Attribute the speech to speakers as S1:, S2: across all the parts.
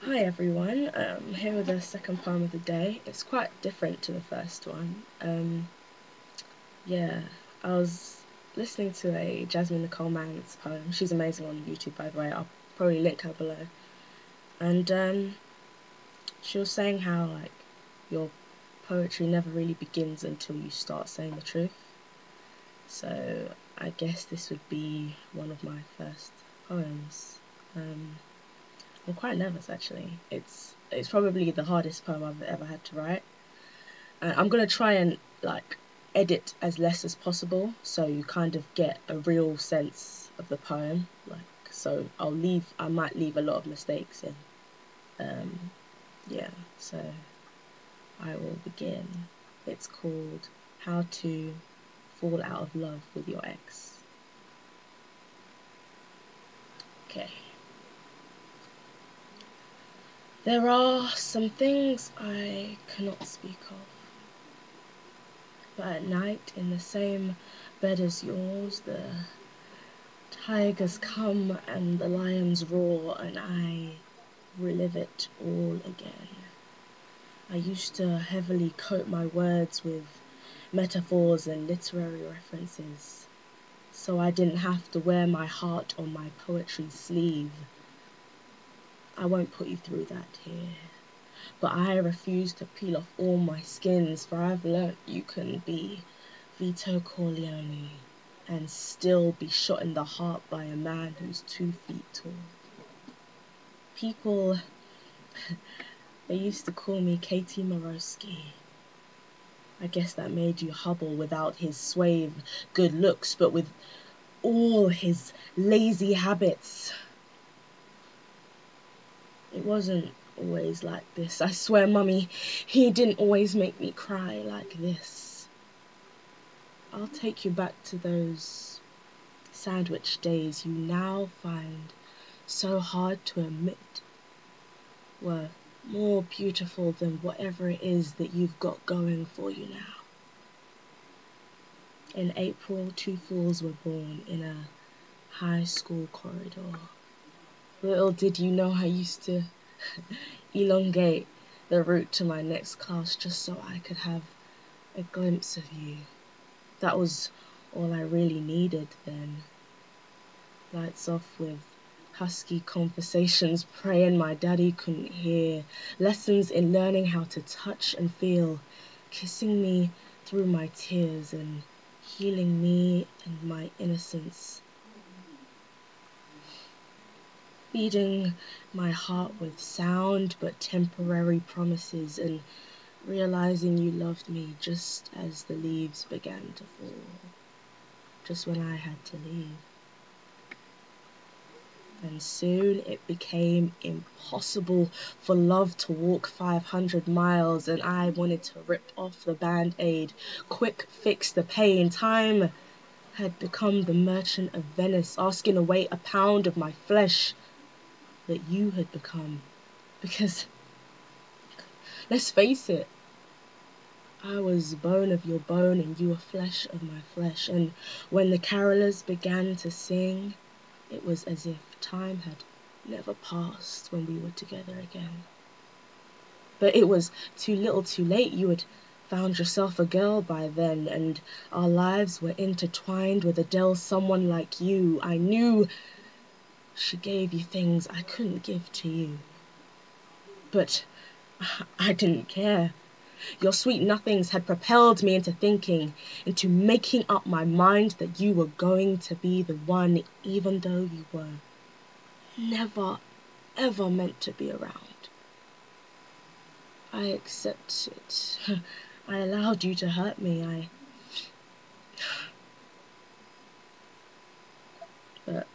S1: Hi everyone, here with the second poem of the day. It's quite different to the first one. Yeah, I was listening to a Jasmine Nicole Mann's poem. She's amazing on YouTube, by the way. I'll probably link her below. And she was saying how like your poetry never really begins until you start saying the truth. So I guess this would be one of my first poems. I'm quite nervous actually. It's probably the hardest poem I've ever had to write. I'm gonna try and like edit as less as possible so you kind of get a real sense of the poem. So I might leave a lot of mistakes in. Yeah, so I will begin. It's called How to Fall Out of Love with Your Ex. Okay. There are some things I cannot speak of. But at night, in the same bed as yours, the tigers come and the lions roar, and I relive it all again. I used to heavily coat my words with metaphors and literary references, so I didn't have to wear my heart on my poetry sleeve. I won't put you through that here. But I refuse to peel off all my skins, for I've learnt you can be Vito Corleone and still be shot in the heart by a man who's 2 feet tall. People, they used to call me Katie Morosky. I guess that made you Hubble without his suave good looks, but with all his lazy habits. It wasn't always like this. I swear, Mummy, he didn't always make me cry like this. I'll take you back to those sandwich days you now find so hard to admit were more beautiful than whatever it is that you've got going for you now. In April, 2 fools were born in a high school corridor. Little did you know I used to elongate the route to my next class just so I could have a glimpse of you. That was all I really needed then. Lights off with husky conversations, praying my daddy couldn't hear. Lessons in learning how to touch and feel, kissing me through my tears and healing me and my innocence. Feeding my heart with sound but temporary promises and realizing you loved me just as the leaves began to fall, just when I had to leave. And soon it became impossible for love to walk 500 miles, and I wanted to rip off the band-aid, quick fix the pain. Time had become the merchant of Venice, asking away a pound of my flesh that you had become. Because, let's face it, I was bone of your bone and you were flesh of my flesh. And when the carolers began to sing, it was as if time had never passed when we were together again. But it was too little too late. You had found yourself a girl by then, and our lives were intertwined with Adele, someone like you. I knew she gave you things I couldn't give to you. But I didn't care. Your sweet nothings had propelled me into making up my mind that you were going to be the one, even though you were never, ever meant to be around. I accept it. I allowed you to hurt me. But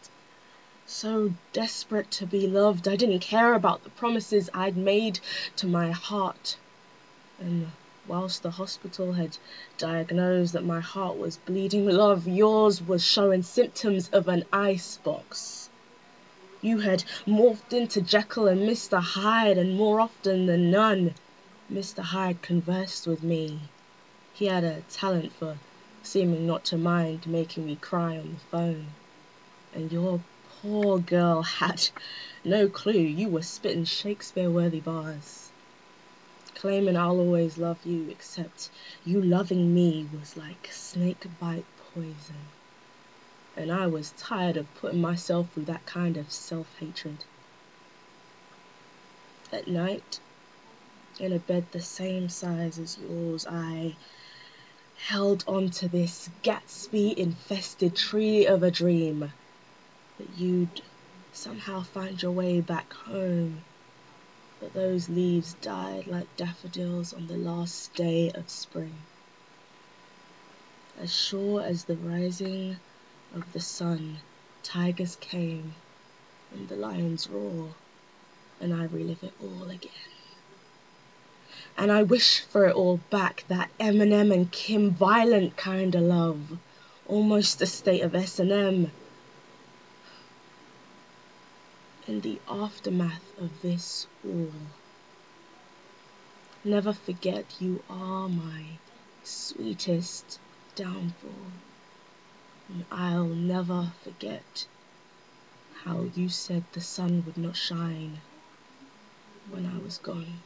S1: so desperate to be loved, I didn't care about the promises I'd made to my heart. And whilst the hospital had diagnosed that my heart was bleeding love, yours was showing symptoms of an icebox. You had morphed into Jekyll and Mr. Hyde, and more often than none, Mr. Hyde conversed with me. He had a talent for seeming not to mind making me cry on the phone. And your poor girl had no clue you were spitting Shakespeare-worthy bars, claiming I'll always love you, except you loving me was like snake bite poison. And I was tired of putting myself through that kind of self-hatred. At night, in a bed the same size as yours, I held on to this Gatsby-infested tree of a dream that you'd somehow find your way back home, but those leaves died like daffodils on the last day of spring. As sure as the rising of the sun, tigers came and the lions roar, and I relive it all again. And I wish for it all back, that Eminem and Kim violent kind of love, almost a state of S&M. In the aftermath of this all, never forget you are my sweetest downfall. And I'll never forget how you said the sun would not shine when I was gone.